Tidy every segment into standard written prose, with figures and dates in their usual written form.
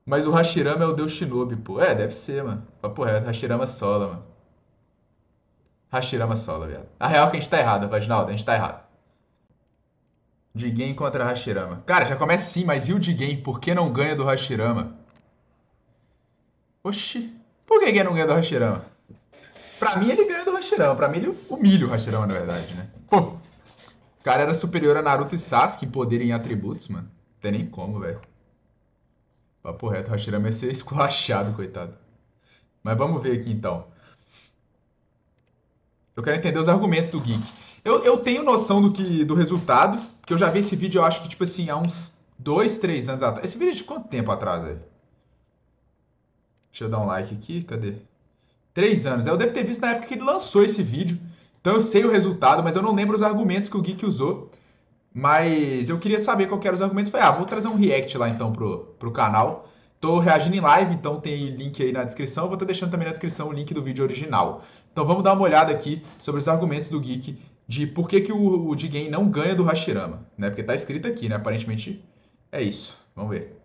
Mas o Hashirama é o deus Shinobi, pô. É, deve ser, mano. Papo reto, Hashirama Sola, mano. Hashirama Sola, viado. A real é que a gente tá errado, Vaginaldo, a gente tá errado. Jigen contra Hashirama. Cara, já começa sim, mas e o Jigen? Por que não ganha do Hashirama? Oxi. Por que não ganha do Hashirama? Pra mim ele ganha do Hashirama. Pra mim ele humilha o Hashirama, na verdade, né? Pô, o cara era superior a Naruto e Sasuke em poder e em atributos, mano. Não tem nem como, velho. Papo reto, o Hashirama ia ser esculachado, coitado. Mas vamos ver aqui então. Eu quero entender os argumentos do Geek. Eu tenho noção do resultado, porque eu já vi esse vídeo, eu acho que, tipo assim, há uns 2, 3 anos atrás. Esse vídeo é de quanto tempo atrás, velho? Deixa eu dar um like aqui, cadê? 3 anos. Eu devo ter visto na época que ele lançou esse vídeo. Então eu sei o resultado, mas eu não lembro os argumentos que o Geek usou. Mas eu queria saber qual que eram os argumentos. Falei, vou trazer um react lá então pro canal. Tô reagindo em live, então tem link aí na descrição. Vou estar deixando também na descrição o link do vídeo original. Então vamos dar uma olhada aqui sobre os argumentos do Geek de por que o Jigen não ganha do Hashirama, né? Porque tá escrito aqui, né? Aparentemente é isso. Vamos ver.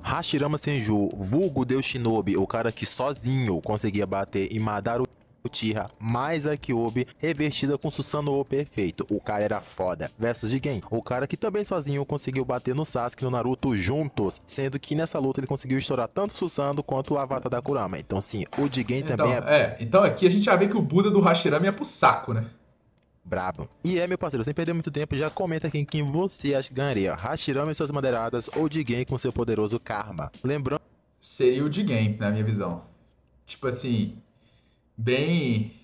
Hashirama Senju, vulgo Deus Shinobi, o cara que sozinho conseguia bater em Madara Uchiha mais a Kyuubi, revestida com Susanoo perfeito. O cara era foda. Versus Jigen, o cara que também sozinho conseguiu bater no Sasuke e no Naruto juntos, sendo que nessa luta ele conseguiu estourar tanto o Susanoo quanto o Avatar da Kurama. Então sim, o Jigen também Então, é então aqui a gente já vê que o Buda do Hashirama ia pro saco, né? brabo. E meu parceiro, sem perder muito tempo, já comenta aqui quem você acha que ganharia. Hashirama e suas madeiradas ou Jigen com seu poderoso Karma. Lembrando Seria o Jigen, na minha visão. Tipo assim, bem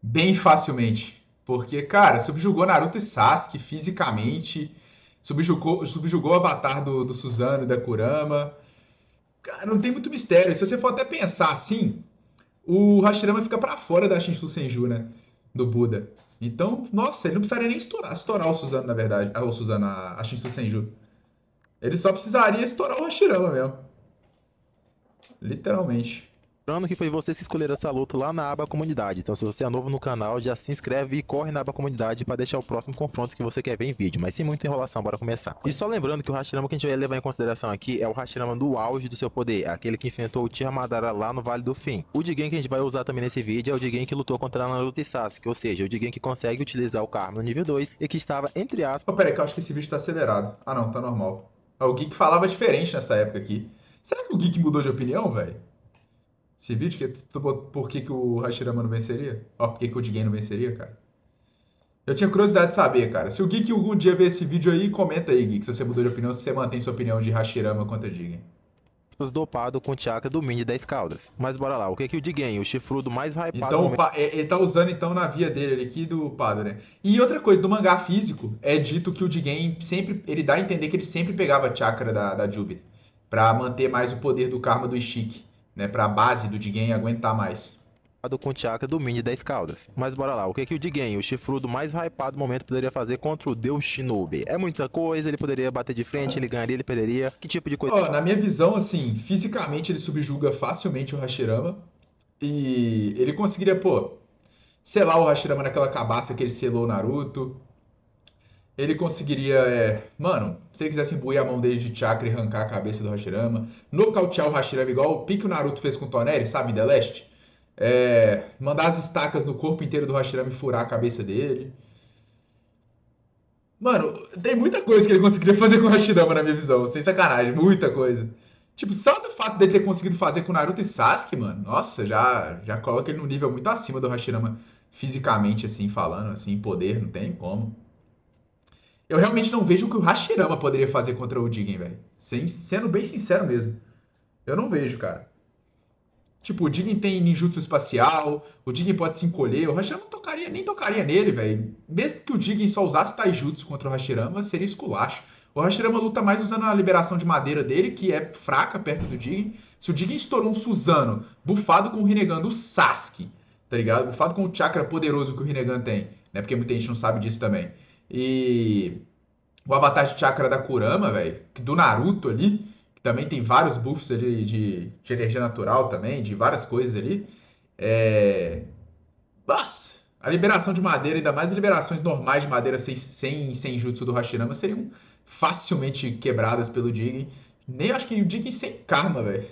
bem facilmente. Porque, cara, subjugou Naruto e Sasuke fisicamente, subjugou o avatar do Susanoo e da Kurama. Cara, não tem muito mistério. Se você for até pensar assim, o Hashirama fica pra fora da Shinsu Senju, né? Do Buda. Então, nossa, ele não precisaria nem estourar o Susanoo, na verdade. O Susanoo, a Shinsu Senju. Ele só precisaria estourar o Hashirama mesmo. Literalmente. que foi você que escolher essa luta lá na aba comunidade. Então se você é novo no canal, já se inscreve e corre na aba comunidade para deixar o próximo confronto que você quer ver em vídeo. Mas sem muita enrolação, bora começar. E só lembrando que o Hashirama que a gente vai levar em consideração aqui é o Hashirama do auge do seu poder, aquele que enfrentou o Uchiha Madara lá no Vale do Fim. O Jigen que a gente vai usar também nesse vídeo é o Jigen que lutou contra Naruto e Sasuke, ou seja, o Jigen que consegue utilizar o Karma no nível 2 e que estava, entre aspas, Oh, peraí, que eu acho que esse vídeo tá acelerado. Ah, não, tá normal. O Geek falava diferente nessa época aqui. Será que o Geek mudou de opinião, velho? Esse vídeo, por que o Hashirama não venceria? Ó, por que o Jigen não venceria, cara? Eu tinha curiosidade de saber, cara. Se o Geek algum dia ver esse vídeo aí, comenta aí, Geek, se você mudou de opinião, se você mantém sua opinião de Hashirama contra Jigen. dopado com o chakra do Mini 10 Caudas. Mas bora lá, o que o Jigen, o chifrudo mais hypado no Então, momento ele tá usando então na via dele aqui do Pado, né? E outra coisa, do mangá físico, é dito que o Jigen sempre, ele dá a entender que ele sempre pegava chakra da Júbilo, pra manter mais o poder do karma do Ishiki, né? Pra base do Jigen aguentar mais. com o chakra do Mini 10 Caudas. Mas bora lá, o que o Jigen, o chifrudo mais hypado no momento, poderia fazer contra o Deus Shinobi? É muita coisa, ele poderia bater de frente, ele ganharia, ele perderia. Que tipo de coisa Ó, na minha visão, assim, fisicamente ele subjuga facilmente o Hashirama. E ele conseguiria, pô, selar o Hashirama naquela cabaça que ele selou o Naruto. Ele conseguiria, mano, se ele quisesse imbuir a mão dele de chakra e arrancar a cabeça do Hashirama, nocautear o Hashirama igual o pique o Naruto fez com o Toneri, sabe, em The Last? Mandar as estacas no corpo inteiro do Hashirama e furar a cabeça dele. Mano, tem muita coisa que ele conseguiria fazer com o Hashirama na minha visão, sem sacanagem, muita coisa. Tipo, só do fato dele ter conseguido fazer com Naruto e Sasuke, mano, nossa, já coloca ele num nível muito acima do Hashirama fisicamente, assim, falando, assim, em poder, não tem como. Eu realmente não vejo o que o Hashirama poderia fazer contra o Jigen, velho. Sendo bem sincero mesmo. Eu não vejo, cara. Tipo, o Jigen tem ninjutsu espacial, o Jigen pode se encolher, o Hashirama não tocaria, nem tocaria nele, velho. Mesmo que o Jigen só usasse taijutsu contra o Hashirama, seria esculacho. O Hashirama luta mais usando a liberação de madeira dele, que é fraca perto do Jigen. Se o Jigen estourou um Susanoo, bufado com o Rinnegan do Sasuke, tá ligado? Bufado com o chakra poderoso que o Rinnegan tem, né? Porque muita gente não sabe disso também. E o avatar de chakra da Kurama, velho, do Naruto ali, que também tem vários buffs ali de energia natural também, de várias coisas ali. É... Nossa, a liberação de madeira, ainda mais liberações normais de madeira sem jutsu do Hashirama, seriam facilmente quebradas pelo Jigen. Nem acho que o Jigen sem karma, velho.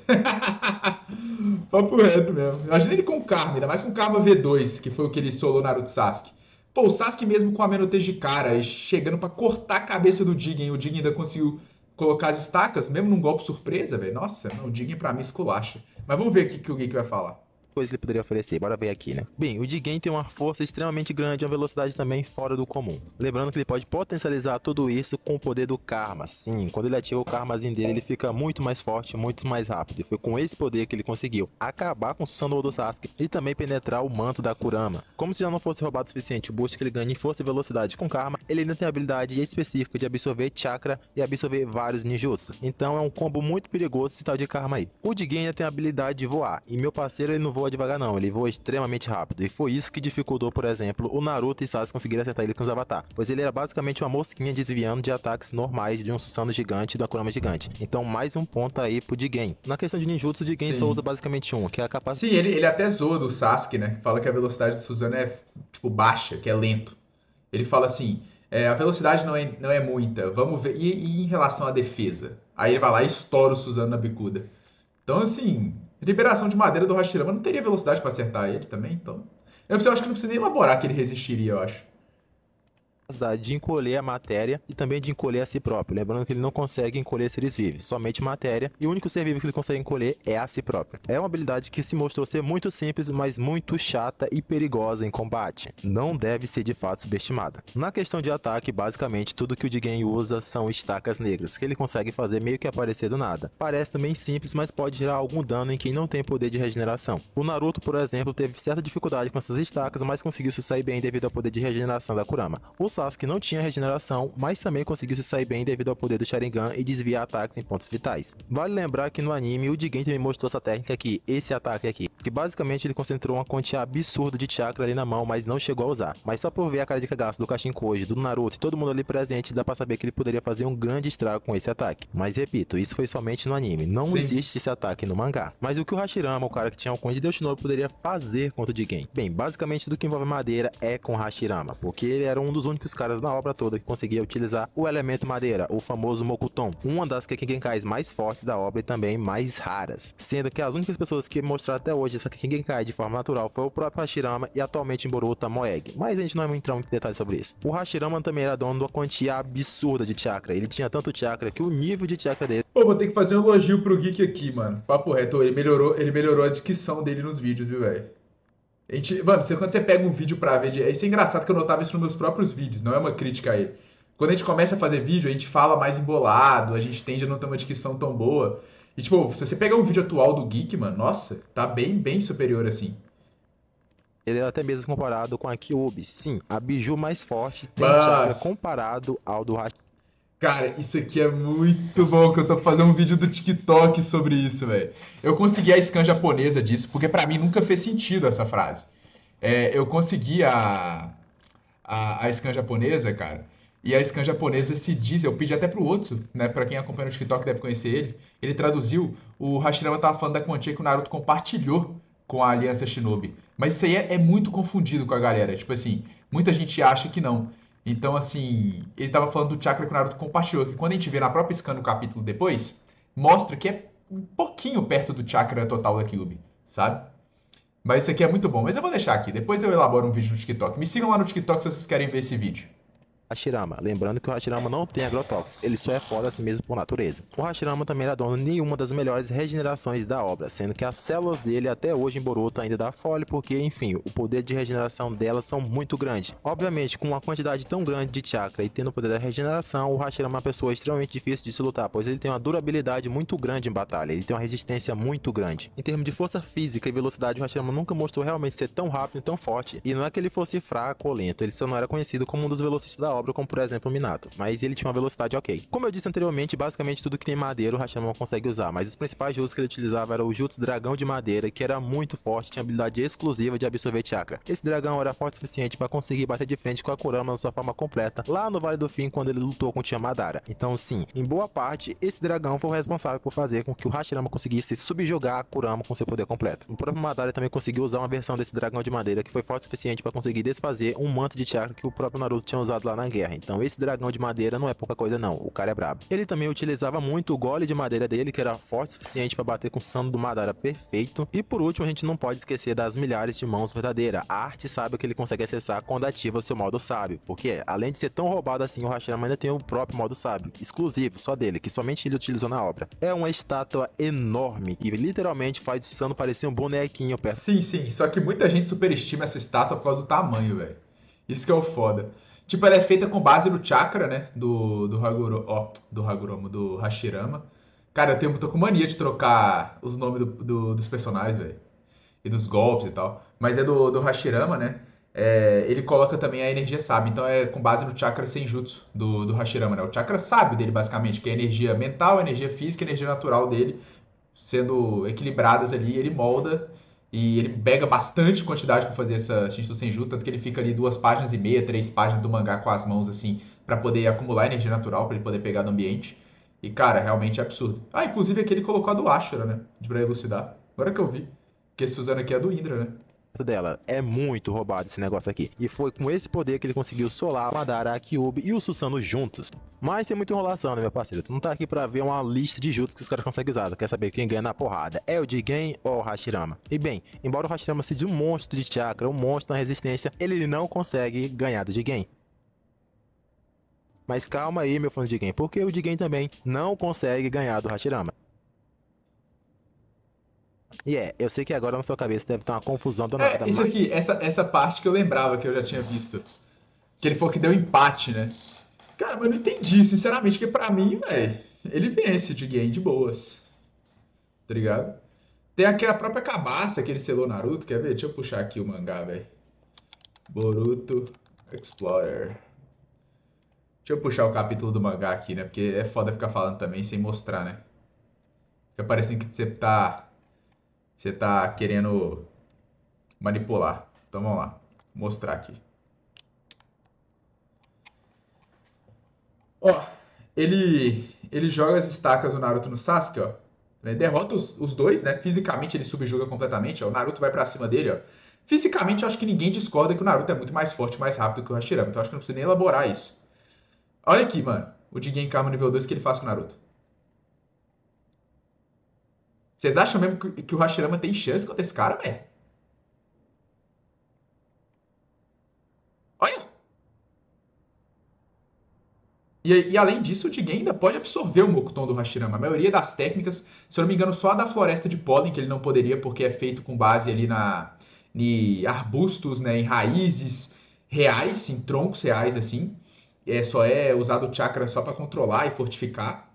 Papo reto mesmo. Imagina ele com karma, ainda mais com karma V2, que foi o que ele solou Naruto Sasuke. Pô, o Sasuke mesmo com a Menotei de cara, e chegando pra cortar a cabeça do Jigen, o Jigen ainda conseguiu colocar as estacas, mesmo num golpe surpresa, velho. Nossa, o Jigen pra mim esculacha. Mas vamos ver o que o Geek vai falar. Coisa que ele poderia oferecer. Bora ver aqui, né? Bem, o Jigen tem uma força extremamente grande e uma velocidade também fora do comum. Lembrando que ele pode potencializar tudo isso com o poder do Karma. Sim, quando ele ativa o Karmazinho dele, ele fica muito mais forte, muito mais rápido. E foi com esse poder que ele conseguiu acabar com o Susanoo do Sasuke e também penetrar o manto da Kurama. Como se já não fosse roubado o suficiente o boost que ele ganha em força e velocidade com Karma, ele ainda tem a habilidade específica de absorver Chakra e absorver vários ninjutsu. Então é um combo muito perigoso esse tal de Karma aí. O Jigen ainda tem a habilidade de voar, e meu parceiro ele não voa devagar não, ele voa extremamente rápido, e foi isso que dificultou, por exemplo, o Naruto e Sasuke conseguirem acertar ele com os Avatar, pois ele era basicamente uma mosquinha desviando de ataques normais de um Susanoo gigante e da Kurama gigante. Então mais um ponto aí pro Jigen. Na questão de ninjutsu, o Jigen só usa basicamente um, que é a capacidade... Sim, ele até zoa do Sasuke, né? Fala que a velocidade do Susanoo é, tipo, baixa, que é lento. Ele fala assim, a velocidade não é muita, vamos ver. E em relação à defesa? Aí ele vai lá e estoura o Susanoo na bicuda. Então, assim, liberação de madeira do Hashirama não teria velocidade pra acertar ele também, então... Eu acho que não precisa nem elaborar que ele resistiria, eu acho. De encolher a matéria e também de encolher a si próprio. Lembrando que ele não consegue encolher seres vivos, somente matéria, e o único ser vivo que ele consegue encolher é a si próprio. É uma habilidade que se mostrou ser muito simples, mas muito chata e perigosa em combate. Não deve ser de fato subestimada. Na questão de ataque, basicamente tudo que o Jigen usa são estacas negras, que ele consegue fazer meio que aparecer do nada. Parece também simples, mas pode gerar algum dano em quem não tem poder de regeneração. O Naruto, por exemplo, teve certa dificuldade com essas estacas, mas conseguiu se sair bem devido ao poder de regeneração da Kurama. O Sasuke não tinha regeneração, mas também conseguiu se sair bem devido ao poder do Sharingan e desviar ataques em pontos vitais. Vale lembrar que no anime o Jigen também mostrou essa técnica aqui, esse ataque aqui, que basicamente ele concentrou uma quantia absurda de chakra ali na mão, mas não chegou a usar. Mas só por ver a cara de cagaço do Kashinkoji, do Naruto e todo mundo ali presente, dá pra saber que ele poderia fazer um grande estrago com esse ataque. Mas repito, isso foi somente no anime, não existe esse ataque no mangá. Mas o que o Hashirama, o cara que tinha o Conde de Yoshinobu, poderia fazer contra o Jigen? Bem, basicamente tudo que envolve madeira é com o Hashirama, porque ele era um dos únicos caras na obra toda que conseguia utilizar o elemento madeira, o famoso Mokuton, uma das Kekkei mais fortes da obra e também mais raras, sendo que as únicas pessoas que mostraram até hoje essa Kekkei de forma natural foi o próprio Hashirama e atualmente em Boruto Moeg, mas a gente não vai entrar muito em detalhes sobre isso. O Hashirama também era dono de uma quantia absurda de chakra, ele tinha tanto chakra que o nível de chakra dele... Pô, vou ter que fazer um elogio pro Geek aqui, mano. Papo reto, ele melhorou a dicção dele nos vídeos, viu, velho? Mano, quando você pega um vídeo pra ver. Isso é engraçado que eu notava isso nos meus próprios vídeos, não é uma crítica a ele. Quando a gente começa a fazer vídeo, a gente fala mais embolado, a gente tende a não ter uma dicção tão boa. E, tipo, se você pegar um vídeo atual do Geek, mano, nossa, tá bem, bem superior assim. Ele era até mesmo comparado com a Kyuubi. Sim, a Biju mais forte tem Mas... chakra comparado ao do Hashirama. Cara, isso aqui é muito bom, que eu tô fazendo um vídeo do TikTok sobre isso, velho. Eu consegui a scan japonesa disso, porque pra mim nunca fez sentido essa frase. Eu consegui a scan japonesa, cara, e a scan japonesa se diz, eu pedi até pro Otsu, né, pra quem acompanha no TikTok deve conhecer ele traduziu, o Hashirama tava falando da quantia que o Naruto compartilhou com a Aliança Shinobi. Mas isso aí é muito confundido com a galera, tipo assim, muita gente acha que não. Então, assim, ele tava falando do chakra que o Naruto compartilhou, que quando a gente vê na própria scan no capítulo depois, mostra que é um pouquinho perto do chakra total da Kyuubi, sabe? Mas isso aqui é muito bom. Mas eu vou deixar aqui. Depois eu elaboro um vídeo no TikTok. Me sigam lá no TikTok se vocês querem ver esse vídeo. Hashirama. Lembrando que o Hashirama não tem agrotóxicos, ele só é foda assim mesmo por natureza. O Hashirama também era dono de uma das melhores regenerações da obra, sendo que as células dele até hoje em Boruto ainda dá fole, porque enfim, o poder de regeneração delas são muito grande. Obviamente, com uma quantidade tão grande de chakra e tendo o poder da regeneração, o Hashirama é uma pessoa extremamente difícil de se lutar, pois ele tem uma durabilidade muito grande em batalha, ele tem uma resistência muito grande. Em termos de força física e velocidade, o Hashirama nunca mostrou realmente ser tão rápido e tão forte, e não é que ele fosse fraco ou lento, ele só não era conhecido como um dos velocistas da obra, como por exemplo o Minato, mas ele tinha uma velocidade ok. Como eu disse anteriormente, basicamente tudo que tem madeira o Hashirama consegue usar, mas os principais jutsus que ele utilizava era o jutsu dragão de madeira, que era muito forte, tinha habilidade exclusiva de absorver chakra. Esse dragão era forte o suficiente para conseguir bater de frente com a Kurama na sua forma completa, lá no Vale do Fim, quando ele lutou com o Tia Madara. Então sim, em boa parte, esse dragão foi o responsável por fazer com que o Hashirama conseguisse subjugar a Kurama com seu poder completo. O próprio Madara também conseguiu usar uma versão desse dragão de madeira que foi forte o suficiente para conseguir desfazer um manto de chakra que o próprio Naruto tinha usado lá na na guerra. Então esse dragão de madeira não é pouca coisa não, o cara é brabo. Ele também utilizava muito o gole de madeira dele, que era forte o suficiente para bater com o Susanoo do Madara perfeito. E por último, a gente não pode esquecer das milhares de mãos verdadeiras. A arte sábio que ele consegue acessar quando ativa seu modo sábio. Porque além de ser tão roubado assim, o Hashirama ainda tem o próprio modo sábio, exclusivo, só dele, que somente ele utilizou na obra. É uma estátua enorme e literalmente faz o Susanoo parecer um bonequinho perto. Sim, sim. Só que muita gente superestima essa estátua por causa do tamanho, velho. Isso que é o foda. Tipo, ela é feita com base no chakra, né? Do Haguro, ó, do Haguromo, do Hashirama. Cara, tô com mania de trocar os nomes dos personagens, velho. E dos golpes e tal. Mas é do Hashirama, né? É, ele coloca também a energia sábio. Então é com base no chakra Senjutsu do Hashirama, né? O chakra sábio dele, basicamente. Que é a energia mental, a energia física e a energia natural dele sendo equilibradas ali, ele molda e ele pega bastante quantidade para fazer essa Shinsu Senju, tanto que ele fica ali 2 páginas e meia, 3 páginas do mangá com as mãos assim, para poder acumular energia natural, para ele poder pegar do ambiente. E cara, realmente é absurdo. Ah, inclusive aqui ele colocou a do Ashura, né? Pra elucidar. Agora que eu vi. Porque esse Suzano aqui é do Indra, né? Dela. É muito roubado esse negócio aqui. E foi com esse poder que ele conseguiu solar o Madara, a Kyuubi e o Susanoo juntos. Mas tem muita enrolação, né, meu parceiro? Tu não tá aqui pra ver uma lista de jutsus que os caras conseguem usar. Tu quer saber quem ganha na porrada? É o Jigen ou o Hashirama? E bem, embora o Hashirama seja um monstro de chakra, um monstro na resistência, ele não consegue ganhar do Jigen. Mas calma aí, meu fã de Jigen, porque o Jigen também não consegue ganhar do Hashirama. E eu sei que agora na sua cabeça deve estar uma confusão danada, É, isso mas aqui, essa parte que eu lembrava que eu já tinha visto. Que ele falou que deu empate, né? Cara, mas eu não entendi, sinceramente, porque pra mim, velho, ele vence de game de boas, tá ligado? Tem aqui a própria cabaça que ele selou Naruto, quer ver? Deixa eu puxar aqui o mangá, velho. Boruto Explorer. Deixa eu puxar o capítulo do mangá aqui, né? Porque é foda ficar falando também sem mostrar, né? Fica parecendo que você tá querendo manipular. Então vamos lá, vou mostrar aqui. Ó, ele joga as estacas do Naruto no Sasuke, ó. Ele derrota os dois, né? Fisicamente ele subjuga completamente, ó. O Naruto vai pra cima dele, ó. Fisicamente eu acho que ninguém discorda que o Naruto é muito mais forte, mais rápido que o Hashirama. Então eu acho que não precisa nem elaborar isso. Olha aqui, mano. O Jigenkarma nível 2 que ele faz com o Naruto. Vocês acham mesmo que o Hashirama tem chance contra esse cara, velho? Olha! E além disso, o Jigen ainda pode absorver o Mokuton do Hashirama. A maioria das técnicas, se eu não me engano, só a da Floresta de Pólen, que ele não poderia, porque é feito com base ali em arbustos, né, em raízes reais, em troncos reais, assim. Só é usado o chakra só para controlar e fortificar.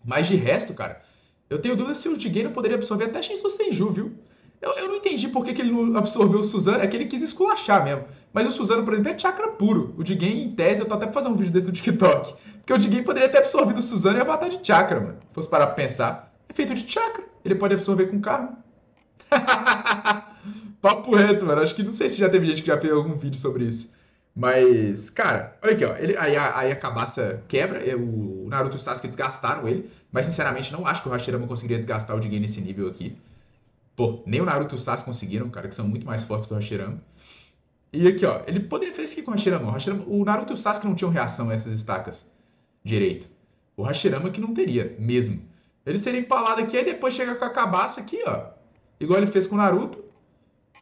Mas de resto, cara, eu tenho dúvida se o Jigen não poderia absorver até Shinsu Senju, viu? Eu não entendi por que ele não absorveu o Suzano, é que ele quis esculachar mesmo. Mas o Suzano, por exemplo, é chakra puro. O Jigen, em tese, eu tô até pra fazer um vídeo desse no TikTok. Porque o Jigen poderia ter absorvido o Suzano e avatar de chakra, mano. Se fosse parar pra pensar. É feito de chakra. Ele pode absorver com karma. Papo reto, mano. Acho que não sei se já teve gente que já fez algum vídeo sobre isso. Mas, cara, olha aqui, ó. Aí a cabaça quebra. O Naruto e o Sasuke desgastaram ele. Mas, sinceramente, não acho que o Hashirama conseguiria desgastar o Jigen nesse nível aqui. Pô, nem o Naruto e o Sasuke conseguiram, cara, que são muito mais fortes que o Hashirama. E aqui, ó, ele poderia fazer isso aqui com o Hashirama. O Naruto e o Sasuke não tinham reação a essas estacas direito. O Hashirama que não teria, mesmo. Ele seria empalado aqui, aí depois chega com a cabaça aqui, ó. Igual ele fez com o Naruto.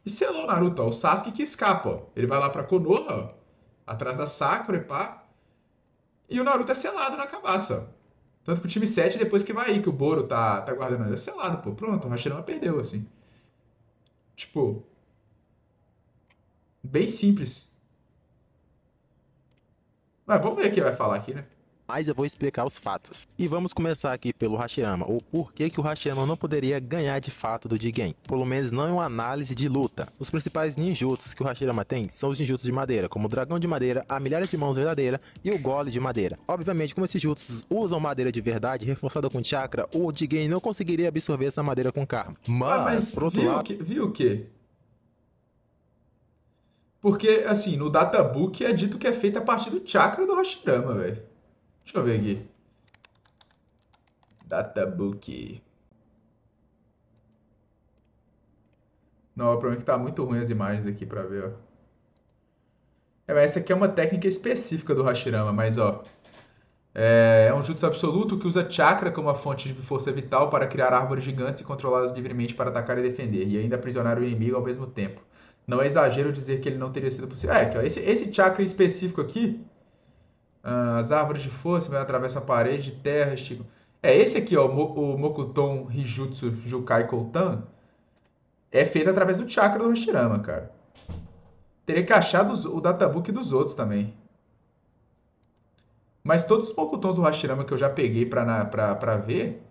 E selou o Naruto, ó. O Sasuke que escapa, ó. Ele vai lá pra Konoha, ó. Atrás da Sakura e pá. E o Naruto é selado na cabaça, ó. Tanto que o time 7 depois que vai aí, que o Boro tá guardando ele, é selado, pô. Pronto, o Hashirama perdeu, assim. Tipo, bem simples. Mas vamos ver o que ele vai falar aqui, né? eu vou explicar os fatos. E vamos começar aqui pelo Hashirama, o porquê que o Hashirama não poderia ganhar de fato do Jigen. Pelo menos não em uma análise de luta. Os principais ninjutsus que o Hashirama tem são os ninjutsus de madeira, como o dragão de madeira, a milhares de mãos verdadeira e o gole de madeira. Obviamente, como esses jutsus usam madeira de verdade, reforçada com chakra, o Jigen não conseguiria absorver essa madeira com karma. Ué, Mas, mas por outro lado, viu o quê? Porque, assim, no databook é dito que é feito a partir do chakra do Hashirama, velho. Deixa eu ver aqui. Databook. Não, pra mim que tá muito ruim as imagens aqui pra ver, ó. Essa aqui é uma técnica específica do Hashirama, mas ó. É um jutsu absoluto que usa chakra como a fonte de força vital para criar árvores gigantes e controlá-las livremente para atacar e defender, e ainda aprisionar o inimigo ao mesmo tempo. Não é exagero dizer que ele não teria sido possível. Aqui, ó, esse chakra específico aqui, as árvores de força atravessam a parede de terra, esticam. Esse aqui, ó, o Mokuton Hijutsu Jukai Koutan, é feito através do chakra do Hashirama, cara. Teria que achar o databook dos outros também. Mas todos os Mokutons do Hashirama que eu já peguei pra ver,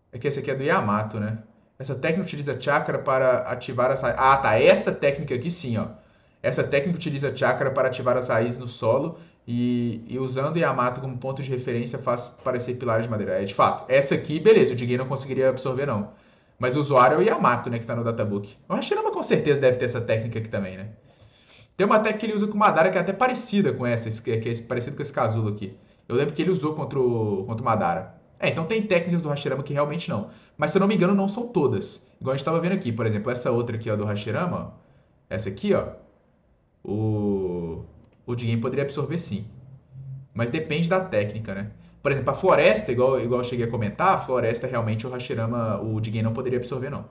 é que esse aqui é do Yamato, né? Essa técnica utiliza chakra para ativar as raízes. Ah, tá. Essa técnica aqui sim, ó. Essa técnica utiliza chakra para ativar as raízes no solo e usando Yamato como ponto de referência faz parecer pilares de madeira. De fato, essa aqui, beleza, o Jigei não conseguiria absorver, não. Mas o usuário é o Yamato, né, que tá no databook. O Hashirama com certeza deve ter essa técnica aqui também, né? Tem uma técnica que ele usa com Madara que é até parecida com essa, que é parecido com esse casulo aqui. Eu lembro que ele usou contra o Madara. Então tem técnicas do Hashirama que realmente não. Mas se eu não me engano, não são todas. Igual a gente estava vendo aqui, por exemplo, essa outra aqui ó, do Hashirama, ó, essa aqui, ó, o Jigen poderia absorver sim. Mas depende da técnica, né? Por exemplo, a floresta, igual eu cheguei a comentar, a floresta realmente o Hashirama, o Jigen não poderia absorver não.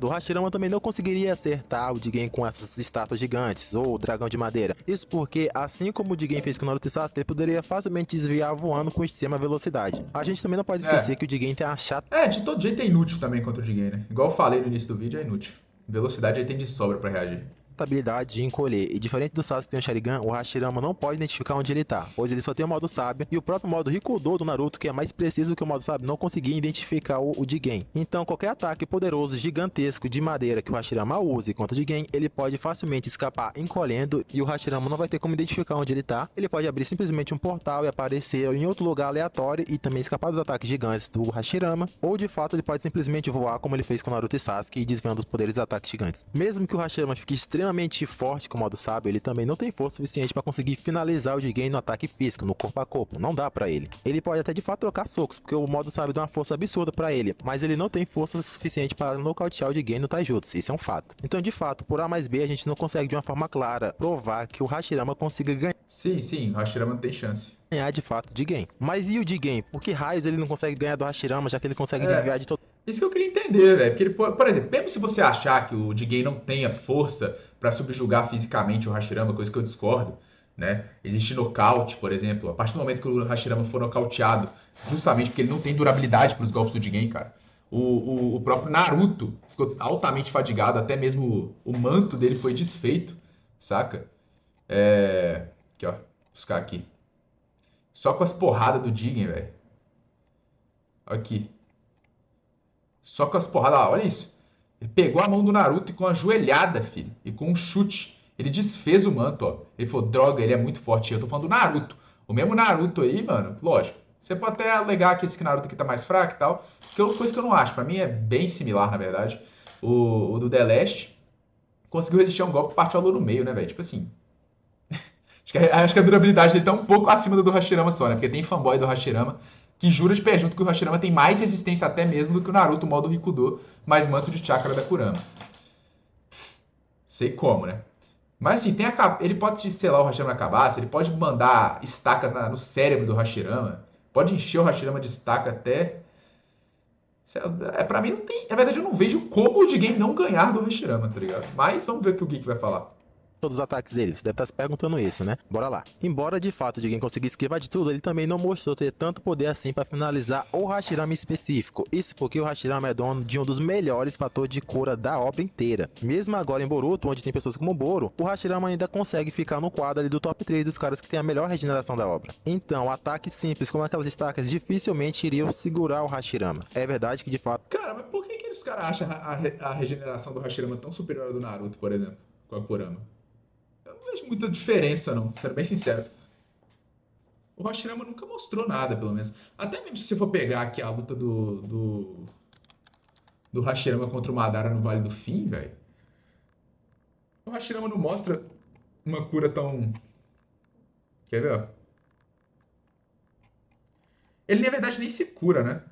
O Hashirama também não conseguiria acertar o Jigen com essas estátuas gigantes ou o dragão de madeira. Isso porque, assim como o Jigen fez com o Naruto e Sasuke, ele poderia facilmente desviar voando com extrema velocidade. A gente também não pode esquecer que o Jigen tem a chata De todo jeito é inútil também contra o Jigen, né? Igual eu falei no início do vídeo, é inútil. Velocidade ele tem de sobra pra reagir. habilidade de encolher, e diferente do Sasuke que tem o Sharingan, o Hashirama não pode identificar onde ele tá, pois ele só tem o modo sábio, e o próprio modo Rikudo do Naruto, que é mais preciso que o modo sábio, não conseguia identificar o Jigen. Então qualquer ataque poderoso, gigantesco, de madeira que o Hashirama use contra o Jigen, ele pode facilmente escapar encolhendo, e o Hashirama não vai ter como identificar onde ele tá. Ele pode abrir simplesmente um portal e aparecer em outro lugar aleatório, e também escapar dos ataques gigantes do Hashirama, ou de fato ele pode simplesmente voar como ele fez com o Naruto e Sasuke, e desviando os poderes dos ataques gigantes. Mesmo que o Hashirama fique extremamente forte com o modo sábio, ele também não tem força suficiente para conseguir finalizar o Jigen no ataque físico, no corpo a corpo, não dá para ele. Ele pode até de fato trocar socos, porque o modo sábio dá uma força absurda para ele, mas ele não tem força suficiente para nocautear o Jigen no Taijutsu, isso é um fato. Então de fato, por A mais B, a gente não consegue de uma forma clara provar que o Hashirama consiga ganhar. Sim, o Hashirama não tem chance. Ganhar de fato de Jigen. Mas e o Jigen? Por que raios ele não consegue ganhar do Hashirama, já que ele consegue desviar de todo. Isso que eu queria entender, velho. Porque, ele, por exemplo, mesmo se você achar que o Jigen não tenha força pra subjugar fisicamente o Hashirama, coisa que eu discordo, né? Existe nocaute, por exemplo. A partir do momento que o Hashirama for nocauteado, justamente porque ele não tem durabilidade pros golpes do Jigen, cara. O próprio Naruto ficou altamente fadigado, até mesmo o manto dele foi desfeito, saca? Aqui, ó. Vou buscar aqui. Só com as porradas do Jigen, velho. Aqui. Só com as porradas. Olha isso. Ele pegou a mão do Naruto e com a joelhada, filho. E com um chute. Ele desfez o manto, ó. Ele falou, droga, ele é muito forte. Eu tô falando do Naruto. O mesmo Naruto aí, mano, lógico. Você pode até alegar que esse Naruto aqui tá mais fraco e tal. Que é uma coisa que eu não acho. Pra mim é bem similar, na verdade. O do The Last conseguiu resistir a um golpe e partiu a lua no meio, né, velho? Tipo assim. Acho que a durabilidade dele tá um pouco acima do Hashirama só, né? Porque tem fanboy do Hashirama que jura de pé junto que o Hashirama tem mais resistência até mesmo do que o Naruto modo Rikudo, mais manto de chakra da Kurama. Sei como, né? Mas assim, ele pode selar o Hashirama na cabeça, ele pode mandar estacas no cérebro do Hashirama, pode encher o Hashirama de estaca até... Pra mim não tem... Na verdade eu não vejo como o Jigen não ganhar do Hashirama, tá ligado? Mas vamos ver o que o Geek vai falar. Todos os ataques dele, você deve estar se perguntando isso, né? Bora lá. Embora de fato o Jigen conseguisse esquivar de tudo, ele também não mostrou ter tanto poder assim para finalizar o Hashirama específico. Isso porque o Hashirama é dono de um dos melhores fatores de cura da obra inteira. Mesmo agora em Boruto, onde tem pessoas como Boro, o Hashirama ainda consegue ficar no quadro ali do top 3 dos caras que tem a melhor regeneração da obra. Então, ataques simples como aquelas estacas dificilmente iriam segurar o Hashirama. É verdade que de fato... Cara, mas por que os caras acham a regeneração do Hashirama tão superior à do Naruto, por exemplo, com a Kurama? Não vejo muita diferença, não, sendo bem sincero. O Hashirama nunca mostrou nada, pelo menos. Até mesmo se você for pegar aqui a luta do Hashirama contra o Madara no Vale do Fim, velho. O Hashirama não mostra uma cura tão... Quer ver, ó? Ele, na verdade, nem se cura, né?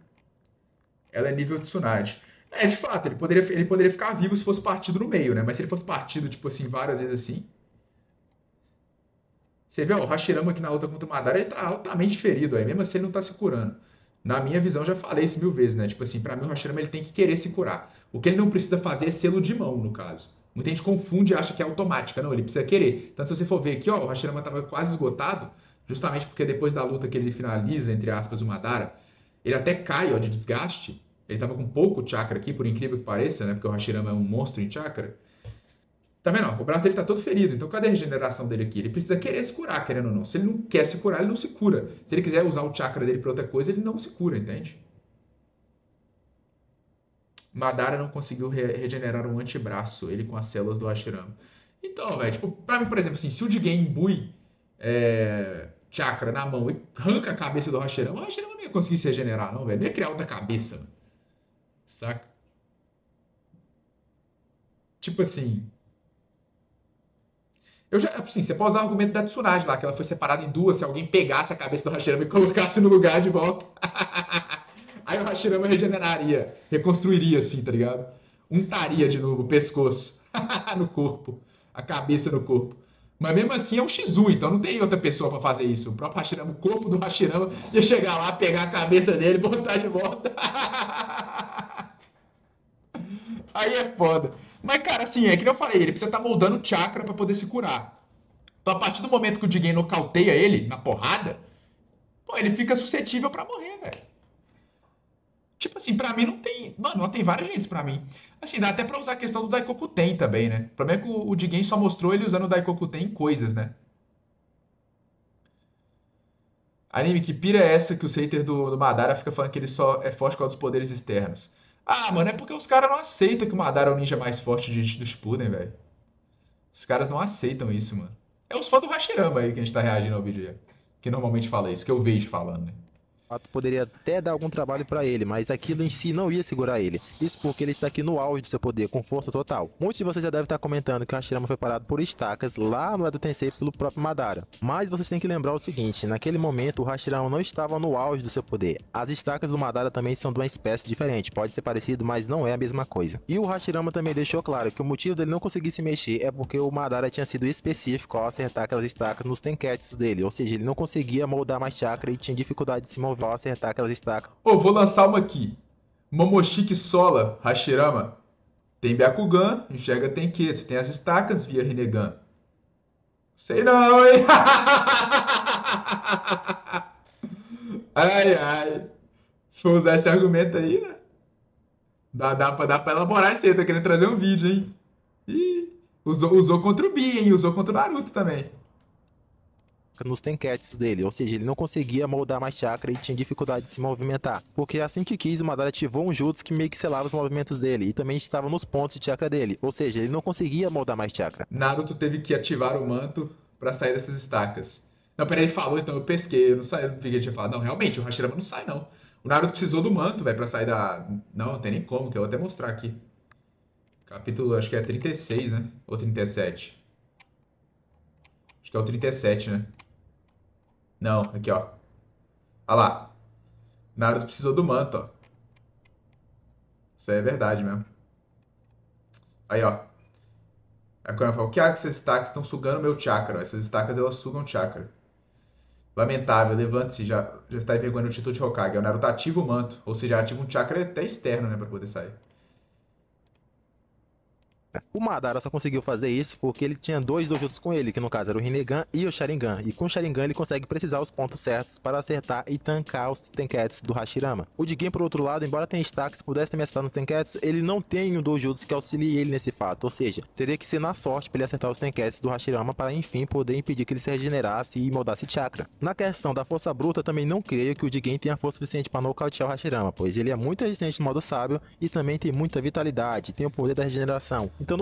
Ela é nível Tsunade. De fato, ele poderia ficar vivo se fosse partido no meio, né? Mas se ele fosse partido, tipo assim, várias vezes assim... Você vê, ó, o Hashirama aqui na luta contra o Madara, ele tá altamente ferido, aí mesmo assim ele não tá se curando. Na minha visão, já falei isso 1000 vezes, né? Tipo assim, pra mim o Hashirama ele tem que querer se curar. O que ele não precisa fazer é selo de mão, no caso. Muita gente confunde e acha que é automática. Não, ele precisa querer. Tanto se você for ver aqui, ó, o Hashirama tava quase esgotado, justamente porque depois da luta que ele finaliza, entre aspas, o Madara, ele até cai, ó, de desgaste. Ele tava com pouco chakra aqui, por incrível que pareça, né? Porque o Hashirama é um monstro em chakra. Tá vendo? Ó, o braço dele tá todo ferido. Então cadê a regeneração dele aqui? Ele precisa querer se curar, querendo ou não. Se ele não quer se curar, ele não se cura. Se ele quiser usar o chakra dele pra outra coisa, ele não se cura, entende? Madara não conseguiu regenerar um antebraço, ele com as células do Hashirama. Então, velho, tipo, pra mim, por exemplo, assim, se o Jigen imbui chakra na mão e arranca a cabeça do Hashirama, o Hashirama não ia conseguir se regenerar, não, velho. Não ia criar outra cabeça, mano. Saca? Tipo assim, eu já, assim, você pode usar o argumento da Tsunade lá, que ela foi separada em duas, se alguém pegasse a cabeça do Hashirama e colocasse no lugar de volta. Aí o Hashirama regeneraria, reconstruiria assim, tá ligado? Untaria de novo o pescoço no corpo, a cabeça no corpo. Mas mesmo assim é um X1, então não tem outra pessoa pra fazer isso. O próprio Hashirama, o corpo do Hashirama ia chegar lá, pegar a cabeça dele e botar de volta. Aí é foda. Mas, cara, assim, é que nem eu falei, ele precisa estar moldando chakra pra poder se curar. Então, a partir do momento que o Jigen nocauteia ele na porrada, pô, ele fica suscetível pra morrer, velho. Tipo assim, pra mim não tem. Mano, tem vários jeitos pra mim. Assim, dá até pra usar a questão do Daikokuten também, né? O problema é que o Jigen só mostrou ele usando o Daikokuten em coisas, né? Anime, que pira é essa que o hater do Madara fica falando que ele só é forte com os poderes externos? Ah, mano, é porque os caras não aceitam que o Madara é o ninja mais forte do Shippuden, velho. Os caras não aceitam isso, mano. É os fãs do Hashirama aí que a gente tá reagindo ao vídeo, que normalmente fala isso, que eu vejo falando, né? Fato poderia até dar algum trabalho pra ele, mas aquilo em si não ia segurar ele. Isso porque ele está aqui no auge do seu poder, com força total. Muitos de vocês já devem estar comentando que o Hashirama foi parado por estacas lá no Edo Tensei pelo próprio Madara. Mas vocês têm que lembrar o seguinte, naquele momento o Hashirama não estava no auge do seu poder. As estacas do Madara também são de uma espécie diferente, pode ser parecido, mas não é a mesma coisa. E o Hashirama também deixou claro que o motivo dele não conseguir se mexer é porque o Madara tinha sido específico ao acertar aquelas estacas nos tenketsu dele, ou seja, ele não conseguia moldar mais chakra e tinha dificuldade de se mover ao acertar aquelas estacas. Ô, vou lançar uma aqui. Momoshiki Sola Hashirama. Tem Byakugan, enxerga Tenketsu. Tem as estacas via Rinnegan. Sei não, hein? Ai, ai. Se for usar esse argumento aí, né? Dá pra elaborar isso aí. Tô querendo trazer um vídeo, hein? Ih, usou contra o Bi, hein? Usou contra o Naruto também. Nos tenketsu dele, ou seja, ele não conseguia moldar mais chakra e tinha dificuldade de se movimentar, porque assim que quis, o Madara ativou um jutsu que meio que selava os movimentos dele e também estava nos pontos de chakra dele, ou seja, ele não conseguia moldar mais chakra. Naruto teve que ativar o manto pra sair dessas estacas. Não, peraí, ele falou, então eu pesquei. Eu não sei, eu não vi que ele tinha falado. Não, realmente, o Hashirama não sai, não. O Naruto precisou do manto, velho, pra sair da. Não, não tem nem como, que eu vou até mostrar aqui. Capítulo, acho que é 36, né? Ou 37. Acho que é o 37, né? Não, aqui, ó. Olha lá. Naruto precisou do manto, ó. Isso aí é verdade mesmo. Aí, ó. Aí quando eu falo, que essas estacas estão sugando meu chakra? Essas estacas, elas sugam chakra. Lamentável, levante-se, já está envergonhando o título de Hokage. O Naruto ativa o manto, ou seja, ativa um chakra até externo, né, pra poder sair. O Madara só conseguiu fazer isso porque ele tinha dois dojutsu com ele, que no caso era o Rinnegan e o Sharingan. E com o Sharingan ele consegue precisar os pontos certos para acertar e tancar os tenketsu do Hashirama. O Jigen, por outro lado, embora tenha stacks, pudesse também acertar nos tenketsu, ele não tem um dojutsu que auxilie ele nesse fato. Ou seja, teria que ser na sorte para ele acertar os tenketsu do Hashirama para enfim poder impedir que ele se regenerasse e moldasse chakra. Na questão da força bruta, também não creio que o Jigen tenha força suficiente para nocautear o Hashirama, pois ele é muito resistente no modo sábio e também tem muita vitalidade, tem o poder da regeneração. Então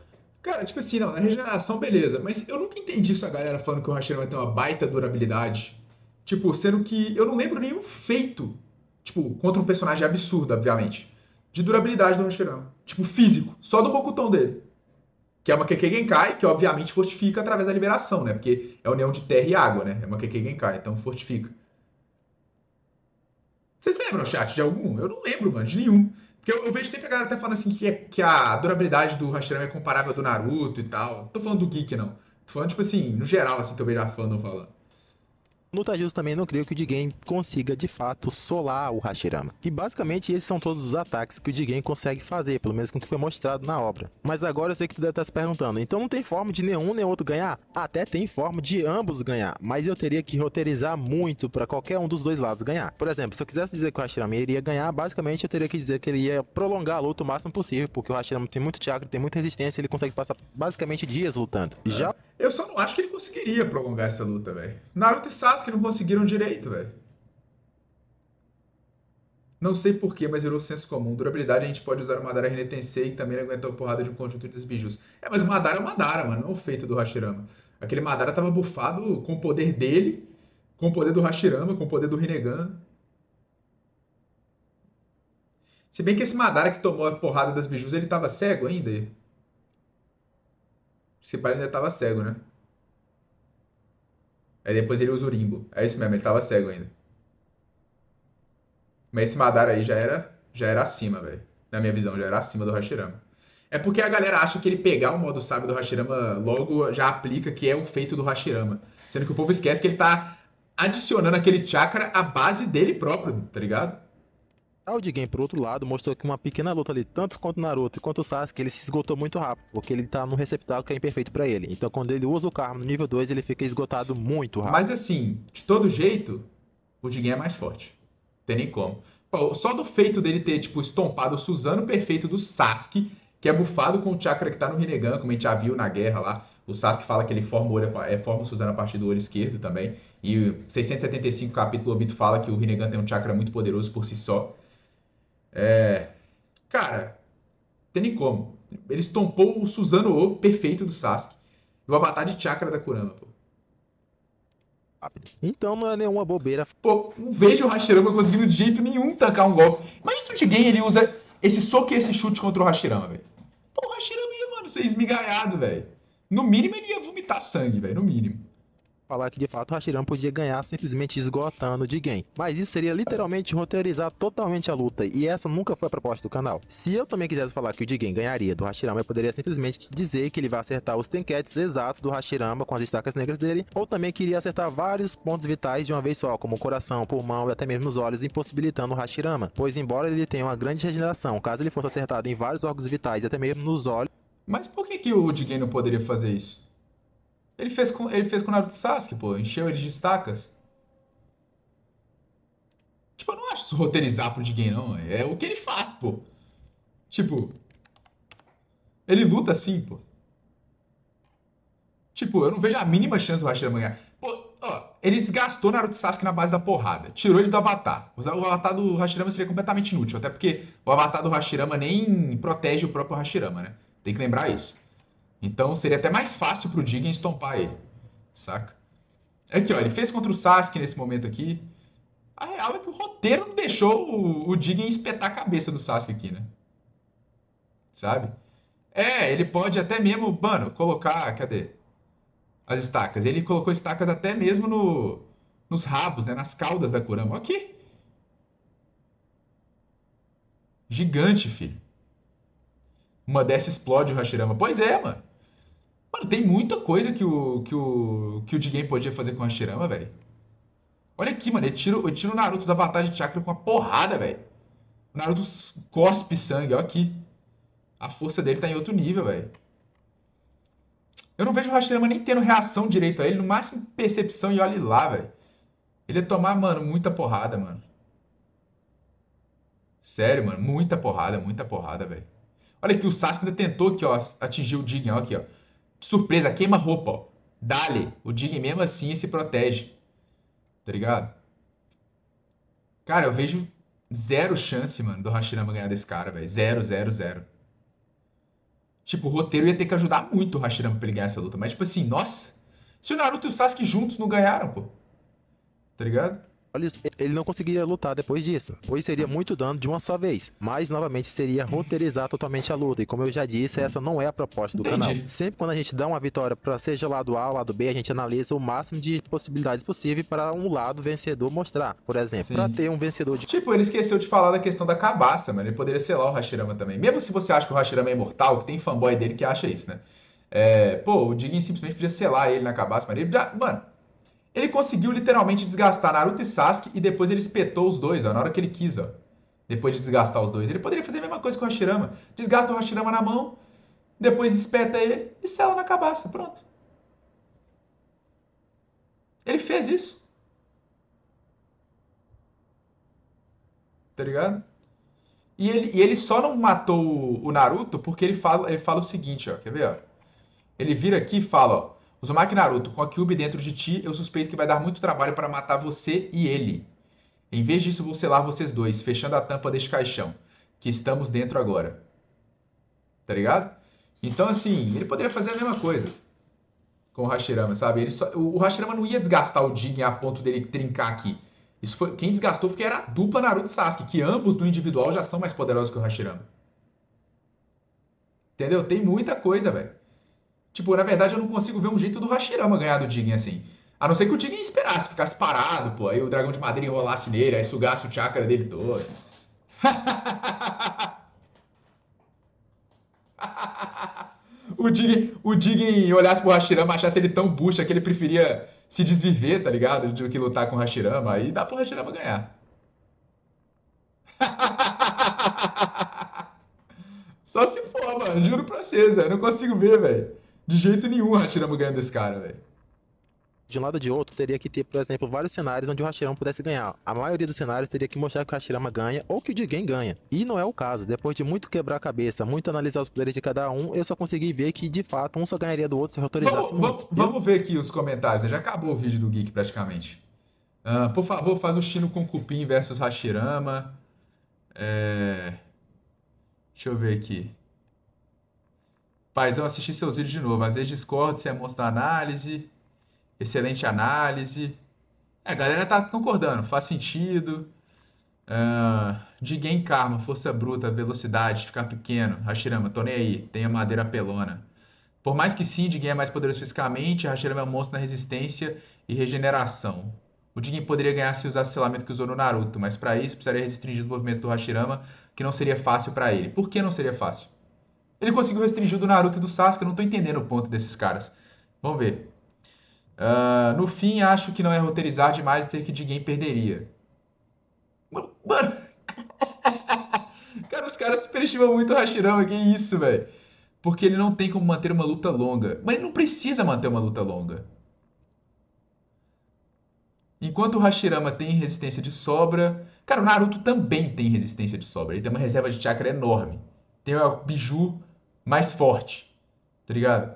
Cara, tipo assim, não, na regeneração, beleza. Mas eu nunca entendi isso a galera falando que o Hashirama vai ter uma baita durabilidade. Tipo, sendo que eu não lembro nenhum feito, tipo, contra um personagem absurdo, obviamente, de durabilidade do Hashirama. Tipo, físico, só do Bokutão dele. Que é uma Kekkei Genkai, que obviamente fortifica através da liberação, né? Porque é a união de terra e água, né? É uma Kekkei Genkai, então fortifica. Vocês lembram, chat, de algum? Eu não lembro, mano, de nenhum. Porque eu vejo sempre a galera até falando assim que a durabilidade do Hashirama é comparável à do Naruto e tal. Não tô falando do Geek, não. Tô falando, tipo assim, no geral, assim, que eu vejo a fandom falando. No Taijutsu também não creio que o Jigen consiga de fato solar o Hashirama. E basicamente esses são todos os ataques que o Jigen consegue fazer, pelo menos com o que foi mostrado na obra. Mas agora eu sei que tu deve estar se perguntando, então não tem forma de nenhum nem outro ganhar? Até tem forma de ambos ganhar, mas eu teria que roteirizar muito para qualquer um dos dois lados ganhar. Por exemplo, se eu quisesse dizer que o Hashirama iria ganhar, basicamente eu teria que dizer que ele ia prolongar a luta o máximo possível, porque o Hashirama tem muito chakra, tem muita resistência, ele consegue passar basicamente dias lutando. Já Eu só não acho que ele conseguiria prolongar essa luta, velho. Naruto e Sasuke não conseguiram direito, velho. Não sei porquê, mas virou senso comum. Durabilidade a gente pode usar o Madara Rin Tensei, que também aguentou a porrada de um conjunto de bijus. É, mas o Madara é o Madara, mano, não o feito do Hashirama. Aquele Madara tava bufado com o poder dele, com o poder do Hashirama, com o poder do Rinnegan. Se bem que esse Madara que tomou a porrada das bijus, ele tava cego ainda. Esse pai ainda tava cego, né? Aí depois ele usa o Rimbo. É isso mesmo, ele tava cego ainda. Mas esse Madara aí já era acima, velho. Na minha visão, já era acima do Hashirama. É porque a galera acha que ele pegar o modo sábio do Hashirama logo já aplica que é o feito do Hashirama. Sendo que o povo esquece que ele tá adicionando aquele chakra à base dele próprio, tá ligado? o Jigen, por outro lado, mostrou que uma pequena luta ali, tanto quanto o Naruto quanto o Sasuke, ele se esgotou muito rápido, porque ele tá num receptáculo que é imperfeito pra ele. Então, quando ele usa o Karma no nível 2, ele fica esgotado muito rápido. Mas assim, de todo jeito, o Jigen é mais forte. Tem nem como. Pô, só do feito dele ter, tipo, estompado o Suzano perfeito do Sasuke, que é bufado com o chakra que tá no Rinnegan, como a gente já viu na guerra lá. O Sasuke fala que ele forma o Suzano a partir do olho esquerdo também. E 675 capítulo, o Obito fala que o Rinnegan tem um chakra muito poderoso por si só. Cara, tem nem como. Ele estompou o Suzano-O perfeito do Sasuke. E o avatar de chakra da Kurama, pô. Então, não é nenhuma bobeira. Pô, não vejo o Hashirama conseguindo de jeito nenhum tancar um golpe. Imagina se o Jigen ele usa esse soco e esse chute contra o Hashirama, velho. Pô, o Hashirama ia, mano, ser esmigalhado, velho. No mínimo ele ia vomitar sangue, velho. No mínimo. Falar que de fato o Hashirama podia ganhar simplesmente esgotando o Jigen. Mas isso seria literalmente roteirizar totalmente a luta, e essa nunca foi a proposta do canal. Se eu também quisesse falar que o Jigen ganharia do Hashirama, eu poderia simplesmente dizer que ele vai acertar os tenketes exatos do Hashirama com as estacas negras dele, ou também queria acertar vários pontos vitais de uma vez só, como o coração, pulmão e até mesmo os olhos, impossibilitando o Hashirama. Pois embora ele tenha uma grande regeneração, caso ele fosse acertado em vários órgãos vitais e até mesmo nos olhos, Mas por que o Jigen não poderia fazer isso? Ele fez com o Naruto e Sasuke, pô. Encheu ele de estacas. Tipo, eu não acho isso roteirizar pro Jigen, não. É o que ele faz, pô. Tipo, ele luta assim, pô. Tipo, eu não vejo a mínima chance do Hashirama ganhar. Pô, ó, ele desgastou Naruto e Sasuke na base da porrada. Tirou eles do Avatar. O Avatar do Hashirama seria completamente inútil. Até porque o Avatar do Hashirama nem protege o próprio Hashirama, né? Tem que lembrar isso. Então seria até mais fácil pro Jigen estompar ele. Saca? Aqui, ó, ele fez contra o Sasuke nesse momento aqui. A real é que o roteiro não deixou o Jigen espetar a cabeça do Sasuke aqui, né? Sabe? É, ele pode até mesmo, mano, colocar. Cadê? As estacas. Ele colocou estacas até mesmo nos rabos, né? Nas caudas da Kurama. Aqui. Gigante, filho. Uma dessa explode o Hashirama. Pois é, mano. Mano, tem muita coisa que o Jigen podia fazer com o Hashirama, velho. Olha aqui, mano. Ele tira o Naruto da batalha de chakra com uma porrada, velho. O Naruto cospe sangue. Olha aqui. A força dele tá em outro nível, velho. Eu não vejo o Hashirama nem tendo reação direito a ele. No máximo percepção e olhe lá, velho. Ele ia tomar, mano, muita porrada, mano. Sério, mano. Muita porrada, velho. Olha aqui, o Sasuke ainda tentou aqui, ó, atingir o Jigen, ó, aqui, ó. Surpresa, queima-roupa, ó. Dale. O Jigen mesmo assim se protege. Tá ligado? Cara, eu vejo zero chance, mano, do Hashirama ganhar desse cara, velho. Zero, zero, zero. Tipo, o roteiro ia ter que ajudar muito o Hashirama pra ele ganhar essa luta. Mas, tipo assim, nossa. Se o Naruto e o Sasuke juntos não ganharam, pô. Tá ligado? ele não conseguiria lutar depois disso, pois seria muito dano de uma só vez, mas novamente seria roteirizar totalmente a luta, e como eu já disse, essa não é a proposta do canal. Entendi. Sempre quando a gente dá uma vitória para seja lado A ou lado B, a gente analisa o máximo de possibilidades possível para um lado vencedor mostrar. Por exemplo, para Sim. ter um vencedor de Tipo, ele esqueceu de falar da questão da cabaça, mano. Ele poderia selar o Hashirama também. Mesmo se você acha que o Hashirama é imortal, que tem fanboy dele que acha isso, né? É, pô, o Jigen simplesmente podia selar ele na cabaça, mas ele já. Mano, Ele conseguiu literalmente desgastar Naruto e Sasuke e depois ele espetou os dois, ó, na hora que ele quis, ó. Depois de desgastar os dois. Ele poderia fazer a mesma coisa com o Hashirama. Desgasta o Hashirama na mão, depois espeta ele e sela na cabaça. Pronto. Ele fez isso. Tá ligado? E ele só não matou o Naruto porque ele fala o seguinte, ó. Quer ver, ó? Ele vira aqui e fala, ó. Uzumaki Naruto, com a Kyuubi dentro de ti, eu suspeito que vai dar muito trabalho para matar você e ele. Em vez disso, vou selar vocês dois, fechando a tampa deste caixão, que estamos dentro agora. Tá ligado? Então, assim, ele poderia fazer a mesma coisa com o Hashirama, sabe? O Hashirama não ia desgastar o Jigen a ponto dele trincar aqui. Quem desgastou foi que era a dupla Naruto e Sasuke, que ambos no individual já são mais poderosos que o Hashirama. Entendeu? Tem muita coisa, velho. Tipo, na verdade, eu não consigo ver um jeito do Hashirama ganhar do Jigen assim. A não ser que o Jigen esperasse, ficasse parado, pô. Aí o dragão de madeira enrolasse nele, aí sugasse o chakra dele todo. O Jigen olhasse pro Hashirama, achasse ele tão bucha que ele preferia se desviver, tá ligado? Do que lutar com o Hashirama. Aí dá pro Hashirama ganhar. Só se for, mano. Juro pra vocês, velho. Eu não consigo ver, velho. De jeito nenhum o Hashirama ganhando desse cara, velho. De um lado ou de outro, teria que ter, por exemplo, vários cenários onde o Hashirama pudesse ganhar. A maioria dos cenários teria que mostrar que o Hashirama ganha ou que o Jigen ganha. E não é o caso. Depois de muito quebrar a cabeça, muito analisar os poderes de cada um, eu só consegui ver que, de fato, um só ganharia do outro se autorizasse Vamos, muito. vamos, vamos ver aqui os comentários, né? Já acabou o vídeo do Geek praticamente. Por favor, faz o Shino com Cupim versus Hashirama. É, Deixa eu ver aqui. Paizão, assisti seus vídeos de novo. Às vezes discordo se é monstro da análise. Excelente análise. A galera tá concordando, faz sentido. Jigen Karma, força bruta, velocidade, ficar pequeno. Hashirama, tô nem aí, tem a madeira pelona. Por mais que sim, Jigen é mais poderoso fisicamente, Hashirama é um monstro na resistência e regeneração. O Jigen poderia ganhar se usasse o selamento que usou no Naruto, mas para isso precisaria restringir os movimentos do Hashirama, que não seria fácil para ele. Por que não seria fácil? Ele conseguiu restringir o do Naruto e do Sasuke, eu não tô entendendo o ponto desses caras. Vamos ver. No fim, acho que não é roteirizar demais dizer que Jigen perderia. Mano, cara, os caras superestimam muito o Hashirama, que isso, velho. Porque ele não tem como manter uma luta longa. Mas ele não precisa manter uma luta longa. Enquanto o Hashirama tem resistência de sobra. Cara, o Naruto também tem resistência de sobra. Ele tem uma reserva de chakra enorme. Tem o Biju mais forte. Tá ligado?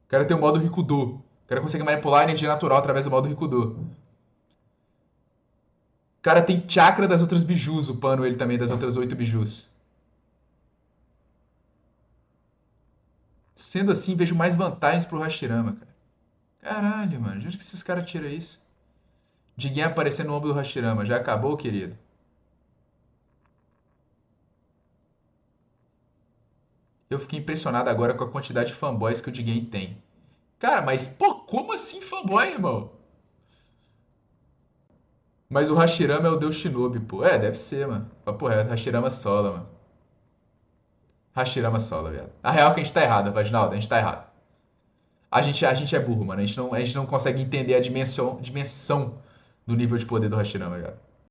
O cara tem o modo Rikudo. O cara consegue manipular a energia natural através do modo Rikudo. O cara tem chakra das outras bijus, upando ele também das outras 8 bijus. Sendo assim, vejo mais vantagens pro Hashirama, cara. Caralho, mano. De onde que esses caras tiram isso? Jigen aparecendo no ombro do Hashirama. Já acabou, querido? Eu fiquei impressionado agora com a quantidade de fanboys que o Jigen tem. Cara, mas, pô, como assim fanboy, irmão? Mas o Hashirama é o deus Shinobi, pô. É, deve ser, mano. Papo reto, Hashirama sola, mano. Hashirama sola, viado. A real é que a gente tá errado, Vaginaldo. A gente tá errado. A gente é burro, mano. A gente não consegue entender a dimensão do nível de poder do Hashirama, viado.